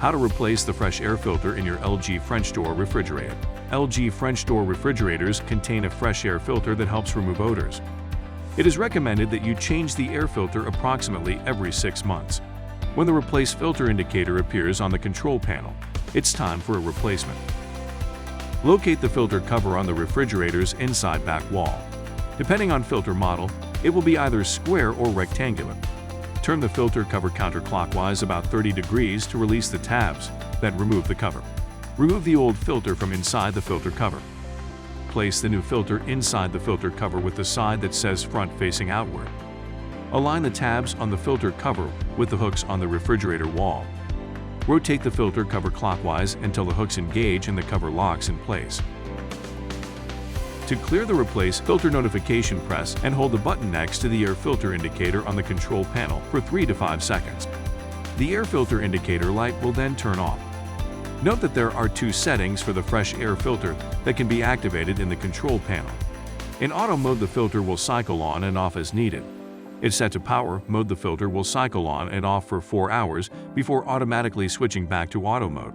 How to replace the fresh air filter in your LG French door refrigerator. LG French door refrigerators contain a fresh air filter that helps remove odors. It is recommended that you change the air filter approximately every 6 months. When the Replace Filter indicator appears on the control panel, it's time for a replacement. Locate the filter cover on the refrigerator's inside back wall. Depending on filter model, it will be either square or rectangular. Turn the filter cover counterclockwise about 30 degrees to release the tabs, then remove the cover. Remove the old filter from inside the filter cover. Place the new filter inside the filter cover with the side that says front facing outward. Align the tabs on the filter cover with the hooks on the refrigerator wall. Rotate the filter cover clockwise until the hooks engage and the cover locks in place. To clear the Replace Filter notification, press and hold the button next to the air filter indicator on the control panel for 3 to 5 seconds. The air filter indicator light will then turn off. Note that there are 2 settings for the fresh air filter that can be activated in the control panel. In auto mode, the filter will cycle on and off as needed. If set to power mode, the filter will cycle on and off for 4 hours before automatically switching back to auto mode.